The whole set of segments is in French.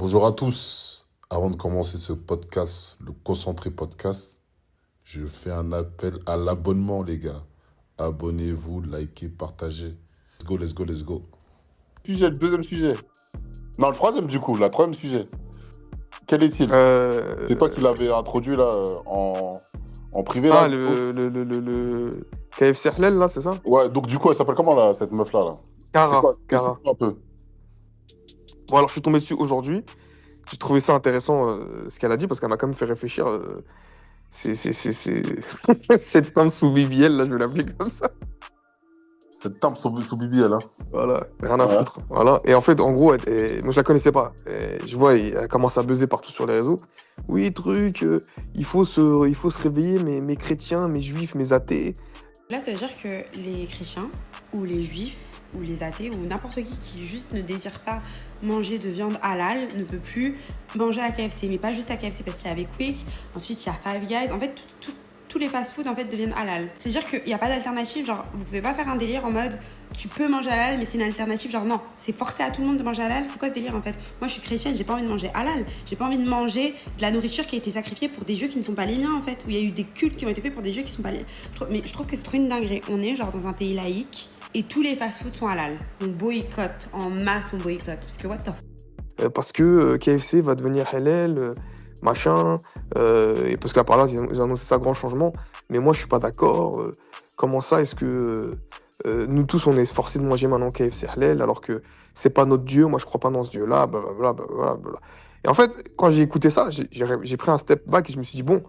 Bonjour à tous. Avant de commencer ce podcast, le Concentré Podcast, je fais un appel à l'abonnement, les gars. Abonnez-vous, likez, partagez. Let's go, let's go, let's go. Le deuxième sujet. Non, le troisième du coup, la troisième sujet. Quel est-il? C'est toi qui l'avais introduit là en privé là. Ah, le KFC Halal, là, c'est ça? Ouais, donc du coup, elle s'appelle comment là, cette meuf là? C'est Cara, quoi? Cara. Explique-moi un peu. Bon, alors, je suis tombé dessus aujourd'hui. J'ai trouvé ça intéressant, ce qu'elle a dit, parce qu'elle m'a quand même fait réfléchir. C'est cette femme sous BBL, là, je vais l'appeler comme ça. Cette timbre sous BBL, hein. Voilà, rien à Ouais. foutre. Voilà. Et en fait, en gros, moi, je la connaissais pas. Je vois, elle commence à buzzer partout sur les réseaux. Oui, il faut se réveiller, mes chrétiens, mes juifs, mes athées. Là, ça veut dire que les chrétiens ou les juifs ou les athées ou n'importe qui juste ne désire pas manger de viande halal ne peut plus manger à KFC. Mais pas juste à KFC, parce qu'il y avait Quick, ensuite il y a Five Guys. En fait, tous les fast-food en fait deviennent halal. C'est-à-dire qu'il n'y a pas d'alternative, genre vous pouvez pas faire un délire en mode tu peux manger halal mais c'est une alternative, genre non, c'est forcé à tout le monde de manger halal. C'est quoi ce délire en fait? Moi je suis chrétienne, j'ai pas envie de manger halal, j'ai pas envie de manger de la nourriture qui a été sacrifiée pour des jeux qui ne sont pas les miens en fait, où il y a eu des cultes qui ont été faits pour des jeux qui sont pas les... Mais je trouve que c'est trop une dinguerie. On est genre dans un pays laïque et tous les fast-foods sont halal. On boycotte, en masse on boycotte, parce que what the f... Parce que KFC va devenir halal, machin, et parce qu'apparemment ils ont annoncé ça grand changement, mais moi je suis pas d'accord. Comment ça, est-ce que nous tous on est forcés de manger maintenant KFC halal alors que c'est pas notre Dieu, moi je crois pas dans ce Dieu-là, blablabla, blablabla. Et en fait, quand j'ai écouté ça, j'ai pris un step back et je me suis dit, bon,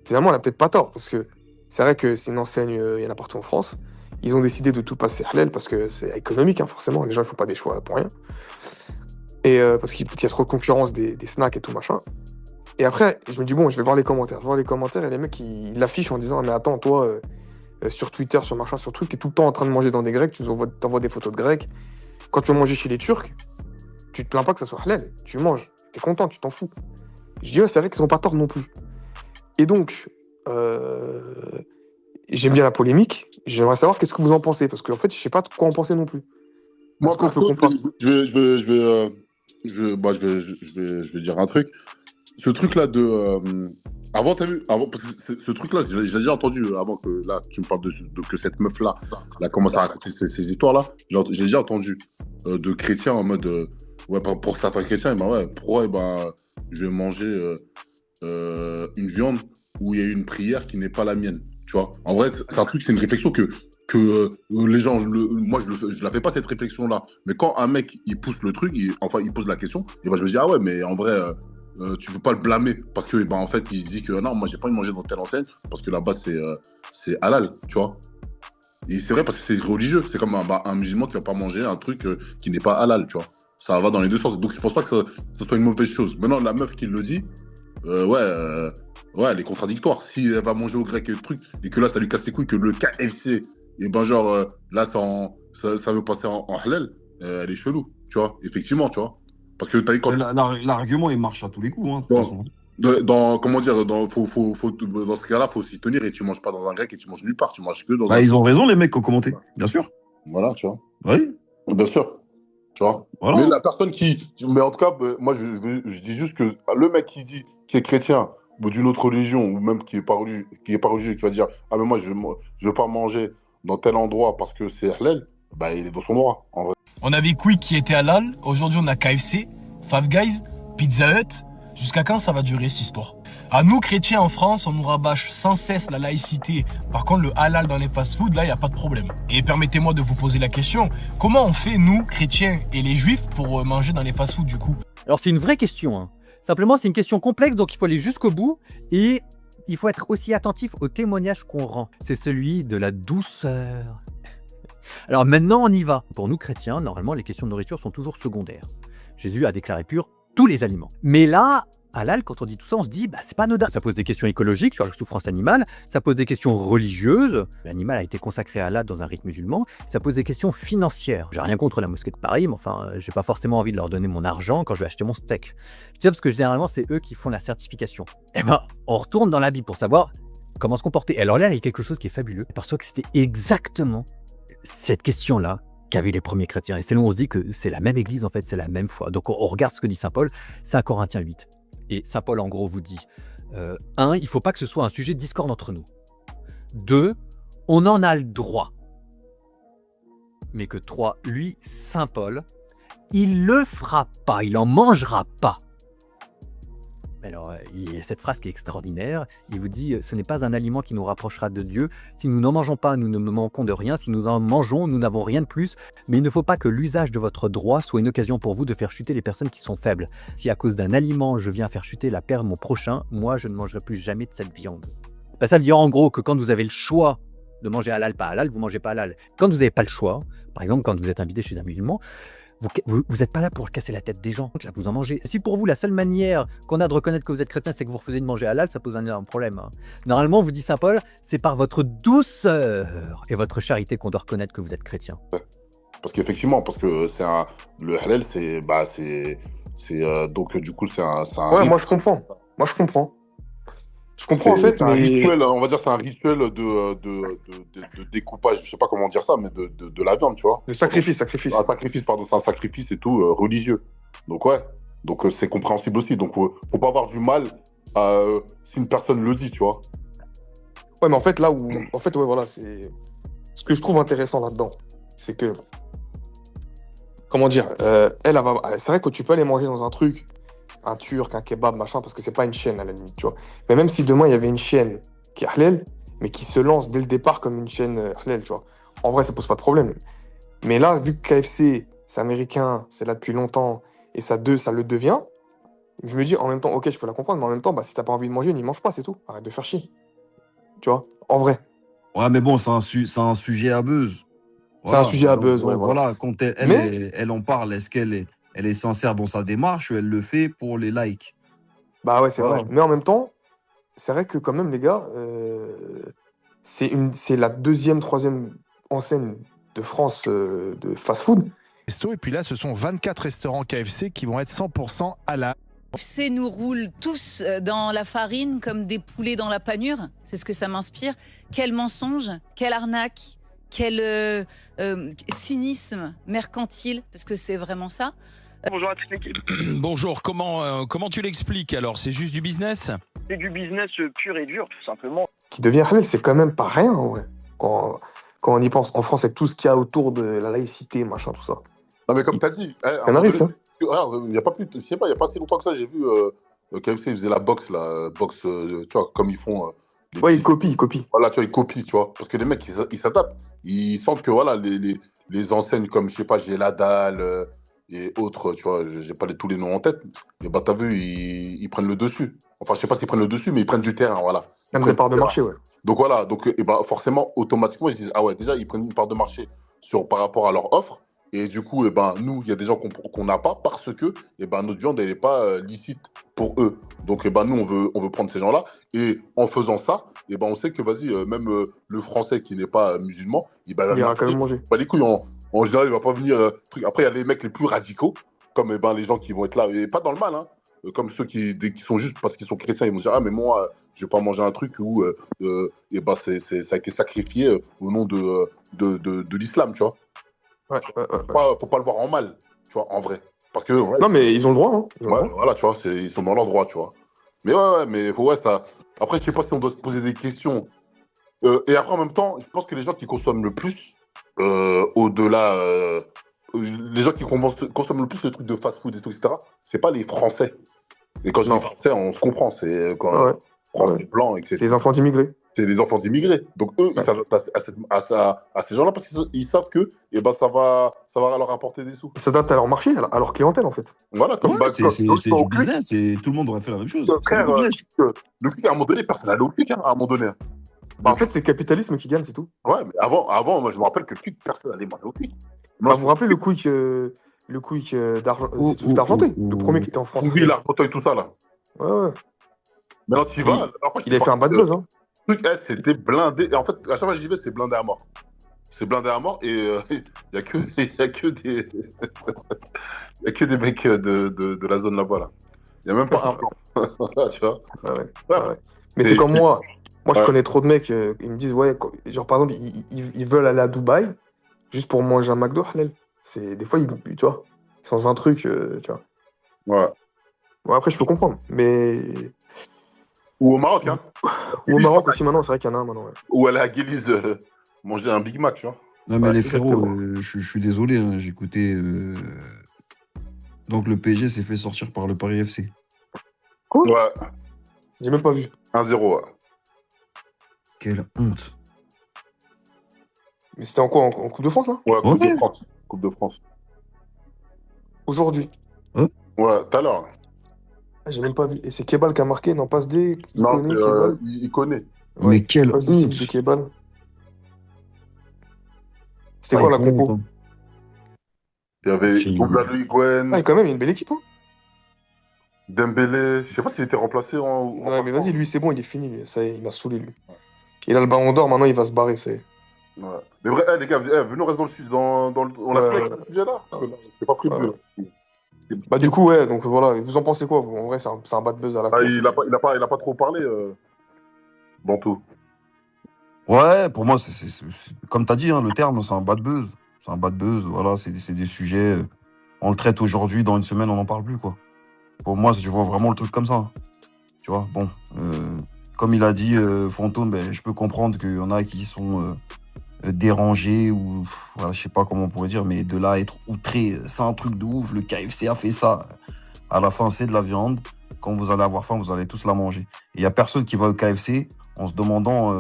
finalement elle a peut-être pas tort, parce que c'est vrai que c'est une enseigne, il y en a partout en France. Ils ont décidé de tout passer halal parce que c'est économique, hein, forcément, les gens ils font pas des choix pour rien. Et parce qu'il y a trop de concurrence des snacks et tout machin. Et après, je me dis, bon, je vais voir les commentaires. Je vois les commentaires et les mecs, ils l'affichent en disant, mais attends, toi, sur Twitter, sur machin, sur truc, t'es tout le temps en train de manger dans des Grecs, t'envoies des photos de Grecs. Quand tu vas manger chez les Turcs, tu te plains pas que ça soit halal. Tu manges, t'es content, tu t'en fous. Je dis, ouais, c'est vrai qu'ils ont pas tort non plus. Et donc, j'aime bien la polémique. J'aimerais savoir qu'est-ce que vous en pensez, parce qu'en fait, je sais pas quoi en penser non plus. Moi, Est-ce qu'on peut perso, comparer? je vais dire un truc. Ce truc-là avant, t'as vu, parce que ce truc-là, j'ai déjà entendu avant que là, tu me parles que cette meuf-là, elle a commencé à raconter ces histoires-là. J'ai déjà entendu de chrétiens en mode, ouais, pour certains chrétiens, ben ouais, pourquoi, je vais manger une viande où il y a une prière qui n'est pas la mienne, tu vois. En vrai, c'est un truc, c'est une réflexion que les gens, moi, je la fais pas cette réflexion-là. Mais quand un mec, il pousse le truc, il pose la question, et ben, je me dis, ah ouais, mais en vrai, tu peux pas le blâmer parce que en fait il se dit que non, moi j'ai pas envie de manger dans telle enseigne parce que là-bas c'est halal, tu vois. Et c'est vrai parce que c'est religieux, c'est comme un musulman qui va pas manger un truc qui n'est pas halal, tu vois. Ça va dans les deux sens, donc je pense pas que ça soit une mauvaise chose. Maintenant la meuf qui le dit, ouais, elle est contradictoire. Si elle va manger au grec et le truc et que là ça lui casse les couilles que le KFC et là ça veut passer en halal, elle est chelou, tu vois. Effectivement, tu vois. Parce que t'as dit quand L'argument, il marche à tous les coups, hein, de toute Dans, façon. comment dire, dans ce cas-là, faut s'y tenir et tu manges pas dans un grec et tu manges nulle part, tu manges que dans Bah, un. ils ont raison, les mecs qui ont commenté, bien sûr. Voilà, tu vois. Oui, Bien sûr, tu vois. voilà. Mais la personne mais en tout cas, moi, je dis juste que le mec qui est chrétien ou d'une autre religion ou même qui est pas religieux, qui va dire, ah mais moi, je veux pas manger dans tel endroit parce que c'est halal, bah il est dans son droit, en vrai. On avait Quick qui était halal, aujourd'hui on a KFC, Five Guys, Pizza Hut. Jusqu'à quand ça va durer cette histoire? À nous chrétiens en France, on nous rabâche sans cesse la laïcité. Par contre le halal dans les fast-foods, là il n'y a pas de problème. Et permettez-moi de vous poser la question, comment on fait nous chrétiens et les juifs pour manger dans les fast-foods du coup? Alors c'est une vraie question, hein. Simplement c'est une question complexe, donc il faut aller jusqu'au bout et il faut être aussi attentif au témoignage qu'on rend. C'est celui de la douceur. Alors maintenant on y va. Pour nous chrétiens, normalement les questions de nourriture sont toujours secondaires. Jésus a déclaré pur tous les aliments. Mais là, halal, quand on dit tout ça, on se dit, bah c'est pas anodin. Ça pose des questions écologiques sur la souffrance animale, ça pose des questions religieuses. L'animal a été consacré à Allah dans un rite musulman. Ça pose des questions financières. J'ai rien contre la mosquée de Paris, mais enfin, j'ai pas forcément envie de leur donner mon argent quand je vais acheter mon steak. Je dis ça parce que généralement, c'est eux qui font la certification. Eh ben, on retourne dans la Bible pour savoir comment se comporter. Et alors là, il y a quelque chose qui est fabuleux. Parce que c'était exactement cette question-là qu'avaient les premiers chrétiens. Et c'est là où on se dit que c'est la même église, en fait, c'est la même foi. Donc on regarde ce que dit saint Paul, c'est 1 Corinthiens 8. Et saint Paul, en gros, vous dit, 1, il ne faut pas que ce soit un sujet de discorde entre nous. 2, on en a le droit. Mais que 3, lui, saint Paul, il le fera pas, il en mangera pas. Alors, il y a cette phrase qui est extraordinaire. Il vous dit, ce n'est pas un aliment qui nous rapprochera de Dieu. Si nous n'en mangeons pas, nous ne manquons de rien. Si nous en mangeons, nous n'avons rien de plus. Mais il ne faut pas que l'usage de votre droit soit une occasion pour vous de faire chuter les personnes qui sont faibles. Si à cause d'un aliment, je viens faire chuter la paire de mon prochain, moi, je ne mangerai plus jamais de cette viande. Ben, ça veut dire en gros que quand vous avez le choix de manger halal, pas halal, vous mangez pas halal. Quand vous n'avez pas le choix, par exemple, quand vous êtes invité chez un musulman, vous n'êtes pas là pour casser la tête des gens, là vous en mangez. Si pour vous la seule manière qu'on a de reconnaître que vous êtes chrétien, c'est que vous refusez de manger halal, ça pose un énorme problème. Hein. Normalement, vous dit saint Paul, c'est par votre douceur et votre charité qu'on doit reconnaître que vous êtes chrétien. Parce qu'effectivement, le halal, donc du coup, c'est un Ouais, moi je comprends. Je comprends en fait, c'est un rituel, on va dire, c'est un rituel de découpage, je sais pas comment dire ça, mais de la viande, tu vois. Le sacrifice. Un sacrifice, pardon, c'est un sacrifice et tout, religieux. Donc ouais, donc c'est compréhensible aussi. Donc faut pas avoir du mal si une personne le dit, tu vois. Ouais, mais en fait, là où. En fait, ouais, voilà, c'est. Ce que je trouve intéressant là-dedans, c'est que. Comment dire c'est vrai que tu peux aller manger dans un truc, un turc, un kebab, machin, parce que c'est pas une chaîne à la limite, tu vois. Mais même si demain il y avait une chaîne qui est halal, mais qui se lance dès le départ comme une chaîne halal, tu vois. En vrai, ça pose pas de problème. Mais là, vu que KFC, c'est américain, c'est là depuis longtemps, et ça le devient, je me dis en même temps, ok, je peux la comprendre, mais en même temps, bah, si t'as pas envie de manger, n'y mange pas, c'est tout. Arrête de faire chier. Tu vois, en vrai. Ouais, mais bon, c'est un sujet à buzz. C'est un sujet à buzz, ouais, Donc, voilà. quand Mais, elle en parle, est-ce qu'elle est sincère dans sa démarche ou elle le fait pour les likes? bah ouais, c'est Voilà. vrai. Mais en même temps, c'est vrai que quand même, les gars, c'est la deuxième, troisième enseigne de France de fast-food. Et puis là, ce sont 24 restaurants KFC qui vont être 100% halal. KFC nous roule tous dans la farine comme des poulets dans la panure. C'est ce que ça m'inspire. Quel mensonge, quelle arnaque, quel cynisme mercantile, parce que c'est vraiment ça. Bonjour à toute l'équipe. Bonjour, comment tu l'expliques alors? C'est juste du business? C'est du business pur et dur, tout simplement. Qui devient halal, c'est quand même pas rien, ouais. Quand on y pense, en France, avec tout ce qu'il y a autour de la laïcité, machin, tout ça. Non, mais comme tu as dit, Il y en a risque, hein. Il n'y a pas plus, je sais pas, il n'y a pas si longtemps que ça, j'ai vu KFC, ils faisaient la boxe, tu vois, comme ils font. Ouais, ils copient. Voilà, tu vois, ils copient, tu vois. Parce que les mecs, ils s'adaptent. Ils sentent que, voilà, les enseignes comme, je sais pas, j'ai la dalle et autres, tu vois, j'ai pas tous les noms en tête. Et bah, t'as vu, ils prennent le dessus. Enfin, je sais pas s'ils prennent le dessus, mais ils prennent du terrain, voilà. Même des parts de marché, ouais. Donc voilà, et bah, forcément, automatiquement, ils se disent, ah ouais, déjà, ils prennent une part de marché par rapport à leur offre. Et du coup, eh ben, nous, il y a des gens qu'on n'a pas parce que eh ben, notre viande, elle n'est pas licite pour eux. Donc, eh ben, nous, on veut prendre ces gens-là. Et en faisant ça, eh ben, on sait que, vas-y, même le Français qui n'est pas musulman, il va quand même manger. Bah, les couilles, en général, il ne va pas venir. Après, il y a les mecs les plus radicaux, comme eh ben, les gens qui vont être là, et pas dans le mal, hein, comme ceux qui sont juste parce qu'ils sont chrétiens, ils vont dire, ah, mais moi, je ne vais pas manger un truc où eh ben, ça a été sacrifié au nom de l'islam, tu vois. Ouais. Faut pas le voir en mal, tu vois, en vrai. Parce que, ouais, non, mais ils ont le droit, hein. Voilà, tu vois, ils sont dans leur droit, tu vois. Mais ouais, ça. Après, je sais pas si on doit se poser des questions. Et après, en même temps, je pense que les gens qui consomment le plus, au-delà. Les gens qui consomment le plus le truc de fast-food et tout, etc., c'est pas les Français. Et quand je dis Français, on se comprend, c'est quand Français blancs, etc. C'est les enfants d'immigrés. C'est les enfants d'immigrés. Donc eux, ils s'adaptent à ces gens-là parce qu'ils savent que ben, ça va leur apporter des sous. Ils s'adaptent à leur marché, à leur clientèle en fait. Voilà, comme c'est du business et tout le monde aurait fait la même chose. Le clic, à un moment donné, personne n'allait au clic, hein, à un moment donné. Bah, en fait, c'est le capitalisme qui gagne, c'est tout. Ouais, mais avant moi, je me rappelle que le clic, personne n'allait manger au clic. Bah, vous vous rappelez le quick d'Argenteuil, le premier qui était en France. Oui, l'Argenteuil, tout ça, là. Ouais. Maintenant, tu y vas. Il a fait un bad buzz, hein. C'était blindé. Et en fait, à chaque fois que j'y vais, c'est blindé à mort. C'est blindé à mort et il n'y a que des il y a que des mecs de la zone là-bas, là. Il n'y a même pas un plan. Tu vois. Ouais. Mais c'est comme moi. Moi, je connais trop de mecs, ils me disent, ouais, genre par exemple, ils veulent aller à Dubaï, juste pour manger un McDo, halal. Des fois, tu vois, sans un truc, tu vois. Ouais. Bon, après, je peux comprendre, mais. Ou au Maroc, hein. Ou au Guilis, Maroc aussi, maintenant, c'est vrai qu'il y en a un maintenant. Ouais. ou aller à Guilis manger un Big Mac, tu vois. Non, mais Ouais, les frérots, exactement. je suis désolé, hein, j'écoutais. Donc le PSG s'est fait sortir par le Paris FC. Quoi? Ouais, J'ai même pas vu. 1-0, ouais. Quelle honte. Mais c'était en quoi? En Coupe de France, là? Ouais, Coupe de Ouais. France. Coupe de France. Aujourd'hui. Ouais, tout à l'heure. Ah, j'ai même pas vu. Et c'est Kebal qui a marqué, non, passe D, Non, Ikoné, c'est Kebal. il connaît. Ouais, Mais quelle passe décisive de honte. Kebal. C'était Ah, quoi il la faut honte, compo? hein. Il y avait C'est- Gonzalo Higuaín, Ah, et quand même, il y a une belle équipe, hein. Dembélé. Je sais pas s'il était remplacé en Ouais, mais remplaçant. vas-y, lui, c'est bon, il est fini, lui. Ça y est, il m'a saoulé, lui. Il a le ballon d'or, maintenant, il va se barrer, c'est. Ouais. Mais vrai, les gars, venez, on reste dans le sujet. On a Ouais, plus ouais, avec ce sujet-là. Parce que là, c'est pas prévu. ouais. Hein. Bah, du coup, ouais, donc voilà. Vous en pensez quoi, vous? En vrai, c'est un bad buzz à la Ah, con, c'est tout. il a pas trop parlé, Bantou. Ouais, pour moi, comme tu as dit, hein, le terme, c'est un bad buzz. C'est un bad buzz, voilà, c'est des sujets. On le traite aujourd'hui, dans une semaine, on n'en parle plus, quoi. Pour moi, je vois vraiment le truc comme ça, hein. Tu vois, bon. Comme il a dit, Fantôme, ben, je peux comprendre qu'il y en a qui sont dérangés ou. Voilà, je sais pas comment on pourrait dire, mais de là à être outré, c'est un truc de ouf. Le KFC a fait ça. À la fin, c'est de la viande. Quand vous allez avoir faim, vous allez tous la manger. Et il n'y a personne qui va au KFC en se demandant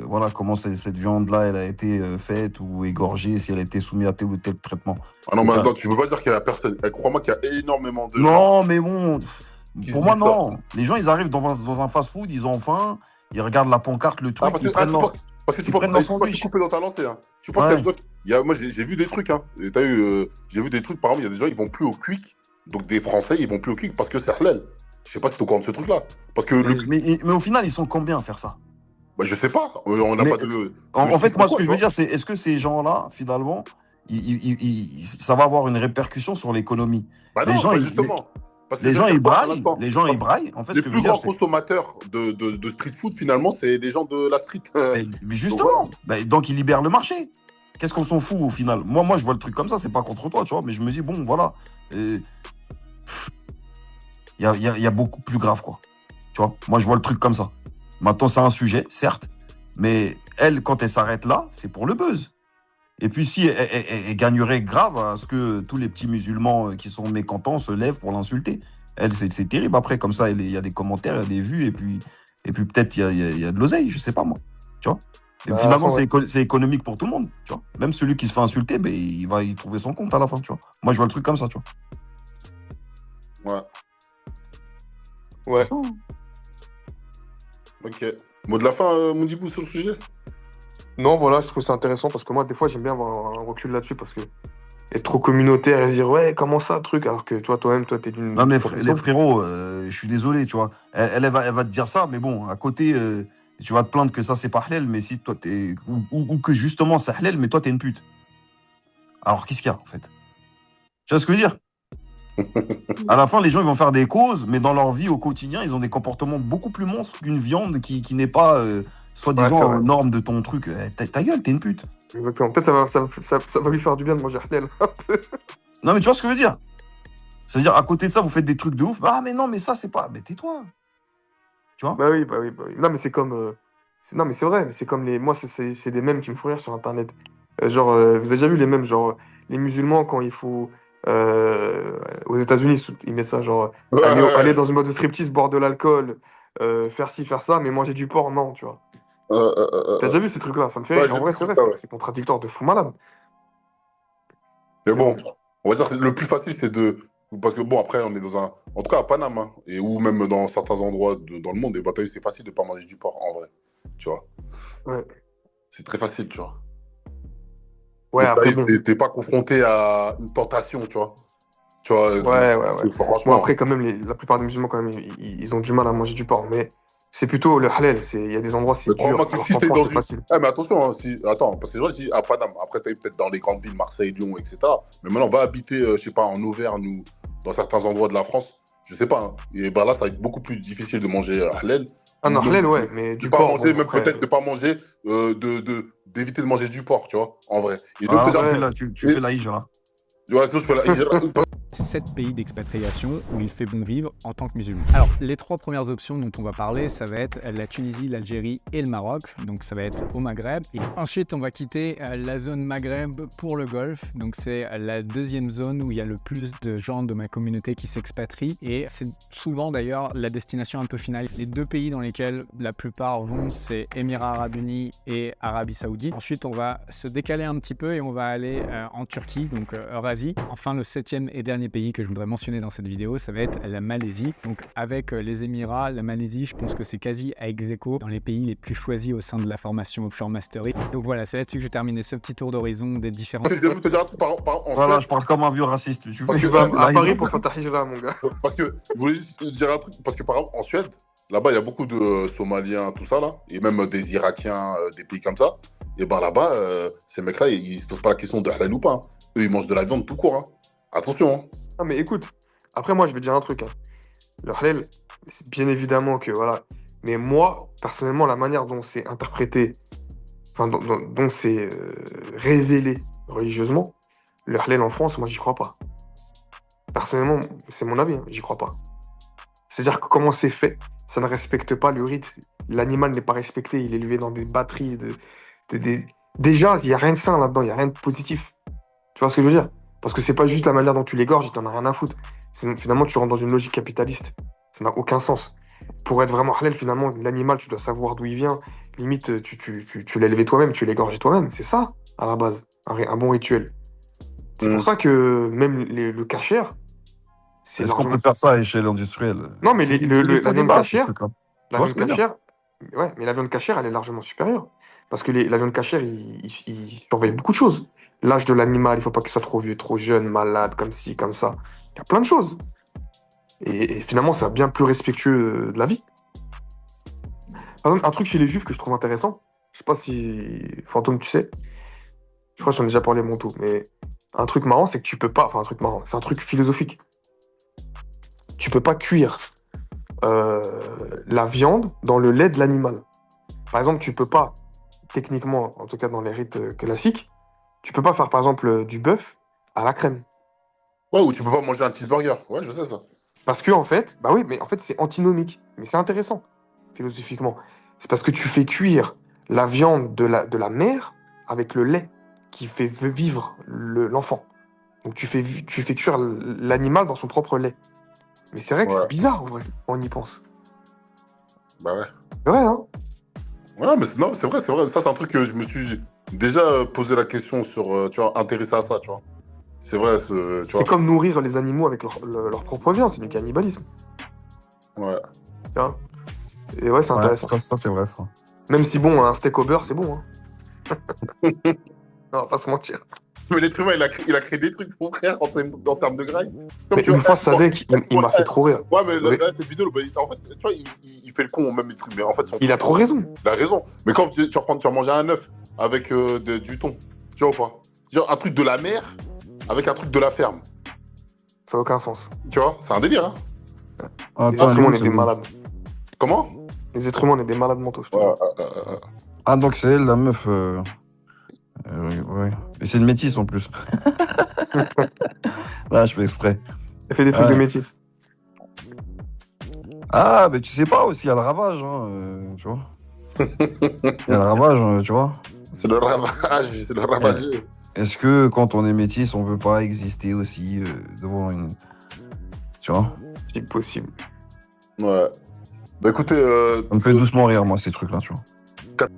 voilà, comment cette viande-là elle a été faite ou égorgée, si elle a été soumise à tel ou tel traitement. Ah non, Donc, mais attends, tu peux pas dire qu'il y a personne. Crois-moi qu'il y a énormément de gens non, mais bon, qui se pour moi, disent ça. non. Les gens, ils arrivent dans un fast-food, ils ont faim, ils regardent la pancarte, le Ah, truc, ils prennent leur, parce que tu ils penses prennent leur faut pas te sandwich. couper dans ta lancée. Hein. Tu penses Ouais. qu'il y a des gens moi, j'ai vu des trucs. Hein. Et t'as eu, j'ai vu des trucs, par exemple, il y a des gens, ils vont plus au Quick. Donc des Français, ils vont plus au Quick parce que c'est halal. Je sais pas si t'es au courant de ce truc-là. Parce que Mais au final, ils sont combien à faire ça? Bah, je sais pas. On n'a Mais, pas de. En fait, moi, ce quoi, que je tu veux vois. dire, c'est est-ce que ces gens-là, finalement, ça va avoir une répercussion sur l'économie? Bah Les non, gens, bah justement. Parce que les je vais gens, dire ils quoi à braillent. l'instant. Les gens, ils Parce que braillent. En fait, ce les que je plus veux dire, grands c'est. consommateurs de street food, finalement, c'est les gens de la street. Mais Donc voilà. justement, donc ils libèrent le marché. Qu'est-ce qu'on s'en fout au final? Moi, je vois le truc comme ça, c'est pas contre toi, tu vois, mais je me dis, bon, voilà. Il y a beaucoup plus grave, quoi. Tu vois, moi, je vois le truc comme ça. Maintenant, c'est un sujet, certes, mais elle, quand elle s'arrête là, c'est pour le buzz. Et puis, si elle gagnerait grave à ce que tous les petits musulmans qui sont mécontents se lèvent pour l'insulter. Elle, c'est terrible. Après, comme ça, il y a des commentaires, il y a des vues, et puis peut-être il y a de l'oseille, je sais pas, moi. Tu vois. Et Bah, à la finalement, fin, ouais. c'est économique pour tout le monde, tu vois. Même celui qui se fait insulter, ben, il va y trouver son compte à la fin, tu vois. Moi, je vois le truc comme ça, tu vois. Ouais. Ouais. C'est ça, hein. Ok. Mot de la fin, Moundibou, sur le sujet. Non, voilà, je trouve ça intéressant parce que moi, des fois, j'aime bien avoir un recul là-dessus parce que être trop communautaire et se dire, ouais, comment ça, truc, alors que toi-même, t'es d'une Non, mais profession. les frérots, je suis désolé, tu vois. Elle va te dire ça, mais bon, à côté, tu vas te plaindre que ça, c'est pas halal, mais si toi, t'es. Ou que justement, c'est halal, mais toi, t'es une pute. Alors, qu'est-ce qu'il y a, en fait? Tu vois ce que je veux dire? À la fin, les gens, ils vont faire des causes, mais dans leur vie au quotidien, ils ont des comportements beaucoup plus monstres qu'une viande qui n'est pas, Ouais, soi-disant, c'est aux vrai. normes de ton truc. Ta gueule, t'es une pute. Exactement. Peut-être ça va lui faire du bien de manger halal. Non, mais tu vois ce que je veux dire? C'est-à-dire, à côté de ça, vous faites des trucs de ouf. Ah, mais non, mais ça, c'est pas. Mais tais-toi. Tu vois? Bah oui, bah oui, bah oui. Non, mais c'est comme. Non, mais c'est vrai, mais c'est comme les. Moi, c'est des mèmes qui me font rire sur Internet. Genre, vous avez déjà vu les mèmes, genre, les musulmans, quand il faut. Aux États-Unis, ils mettent ça, genre, aller dans une boîte de striptease, boire de l'alcool, faire ci, faire ça, mais manger du porc, non, tu vois. T'as déjà vu ces trucs-là? Ça me fait Ouais, rire. j'ai En vu vrai, ce c'est vrai, truc-là, ouais. c'est contradictoire de fou malade. Mais Mais bon, bon. on va dire que le plus facile, c'est de. Parce que bon, après, on est dans un. En tout cas, à Panama, hein, et ou même dans certains endroits dans le monde, et bah, t'as vu, c'est facile de pas manger du porc, en vrai. Tu vois. Ouais. C'est très facile, tu vois. Ouais, Donc, après, bon. t'es pas confronté à une tentation, tu vois. Tu vois, Ouais, ouais, ouais. Bon, franchement. après, quand même, la plupart des musulmans, quand même, ils ont du mal à manger du porc. Mais c'est plutôt le halal. Il y a des endroits, c'est Mais crois-moi dur. que Alors si qu'en t'es France, dans c'est une. facile. Ah, mais attention, hein, attends, parce que moi, je dis à Paname. Après, t'as eu peut-être dans les grandes villes, Marseille, Lyon, etc. Mais maintenant, on va habiter, je sais pas, en Auvergne ou dans certains endroits de la France. Je sais pas. Hein. Et bah là, ça va être beaucoup plus difficile de manger halal Ah non, halal, ouais, mais De du pas porc, manger, bon, même après. peut-être de pas manger, d'éviter de manger du porc, tu vois, en vrai. Et donc, Ah, déjà, ouais. Tu fais la hijra. ouais, sinon, je peux la. 7 pays d'expatriation où il fait bon vivre en tant que musulman. Alors, les 3 premières options dont on va parler, ça va être la Tunisie, l'Algérie et le Maroc. Donc, ça va être au Maghreb. Et ensuite, on va quitter la zone Maghreb pour le Golfe. Donc, c'est la deuxième zone où il y a le plus de gens de ma communauté qui s'expatrient. Et c'est souvent d'ailleurs la destination un peu finale. Les 2 pays dans lesquels la plupart vont, c'est Émirats Arabes Unis et Arabie Saoudite. Ensuite, on va se décaler un petit peu et on va aller en Turquie, donc Eurasie. Enfin, le 7e et dernier pays que je voudrais mentionner dans cette vidéo, ça va être la Malaisie. Donc avec les Émirats, la Malaisie, je pense que c'est quasi à ex aequo dans les pays les plus choisis au sein de la formation Offshore Mastery. Donc voilà, c'est là-dessus que j'ai terminé ce petit tour d'horizon des différents... Je vais te dire un truc Voilà, je parle comme un vieux raciste. Tu Tu vas à Paris pour faire ta hijra, mon gars. Parce que, je voulais juste te dire un truc, parce que par exemple, en Suède, là-bas, il y a beaucoup de Somaliens, tout ça, là, et même des Irakiens, des pays comme ça. Et ben là-bas, ces mecs-là, ils se posent pas la question de halal ou pas. Hein. Eux, ils mangent de la viande tout court. Hein. Attention. Hein. Non, mais écoute, après, moi, je vais te dire un truc. Hein. Le halal, c'est bien évidemment que, voilà. Mais moi, personnellement, la manière dont c'est interprété, enfin, dont c'est révélé religieusement, le halal en France, moi, j'y crois pas. Personnellement, c'est mon avis, hein, j'y crois pas. C'est-à-dire que comment c'est fait, ça ne respecte pas le rite. L'animal n'est pas respecté, il est élevé dans des batteries Déjà, il n'y a rien de sain là-dedans, il n'y a rien de positif. Tu vois ce que je veux dire? Parce que c'est pas juste la manière dont tu l'égorges, tu n'en as rien à foutre. Finalement, tu rentres dans une logique capitaliste. Ça n'a aucun sens. Pour être vraiment halal, finalement, l'animal, tu dois savoir d'où il vient. Limite, tu l'as élevé toi-même, tu l'as égorgé toi-même. C'est ça, à la base, un bon rituel. C'est pour ça que même le kasher, c'est Est-ce qu'on largement... peut faire ça à échelle industrielle? Non, mais C'est la des faux viande débats, kasher, ce truc-là. Tu la vois ce viande que je veux dire? kasher, ouais, mais la viande kasher, elle est largement supérieure. Parce que la viande kasher, il surveille beaucoup de choses. L'âge de l'animal, il faut pas qu'il soit trop vieux, trop jeune, malade, comme ci, comme ça. Il y a plein de choses. Et finalement, c'est bien plus respectueux de la vie. Par exemple, un truc chez les juifs que je trouve intéressant, je sais pas si Fantôme, tu sais, je crois que j'en ai déjà parlé mon tout, mais un truc marrant, c'est que tu peux pas, enfin un truc marrant, c'est un truc philosophique. Tu peux pas cuire la viande dans le lait de l'animal. Par exemple, tu peux pas, techniquement, en tout cas dans les rites classiques, tu peux pas faire par exemple du bœuf à la crème. Ouais, ou tu peux pas manger un cheeseburger. Ouais, je sais ça. Parce que en fait, bah oui, mais en fait c'est antinomique. Mais c'est intéressant, philosophiquement. C'est parce que tu fais cuire la viande de la mère avec le lait qui fait vivre l'enfant. Donc tu fais cuire l'animal dans son propre lait. Mais c'est vrai que c'est bizarre en vrai, quand on y pense. Bah ouais. C'est vrai, hein? Ouais, mais non, c'est vrai. Ça, c'est un truc que je me suis déjà posé la question sur, tu vois, intéressé à ça, tu vois. C'est vrai, tu vois. C'est comme nourrir les animaux avec leur propre viande, c'est du cannibalisme. Ouais. Tu vois? Et ouais, c'est intéressant. Ça c'est vrai, ça. Même si, bon, un steak au beurre, c'est bon, hein. Non, on va pas se mentir. Mais l'être humain, il a créé des trucs, mon frère, en termes de graille. Mais une fois, Sadek, il m'a fait trop rire. Ouais, mais là, cette vidéo, bah, en fait, tu vois, il fait le con, même les trucs. Mais en fait, il a trop raison. Il a raison. Mais quand tu vas manger un œuf avec du thon, tu vois ou pas? Genre un truc de la mer avec un truc de la ferme. Ça n'a aucun sens. Tu vois, c'est un délire, hein. Les êtres humains, on est des malades. Comment? Les êtres humains, on est des malades mentaux, je trouve. Ah, donc c'est elle, la meuf. Ouais. Et c'est une métisse en plus. Là, je fais exprès. Elle fait des trucs de métisse. Ah, mais tu sais pas aussi, il y a le ravage, hein, tu vois. Il y a le ravage, tu vois. C'est le ravage, c'est le ravagé. Est-ce que quand on est métis, on veut pas exister aussi devant une... Tu vois? C'est possible. Ouais. Bah écoutez... Ça me fait doucement rire, moi, ces trucs-là, tu vois.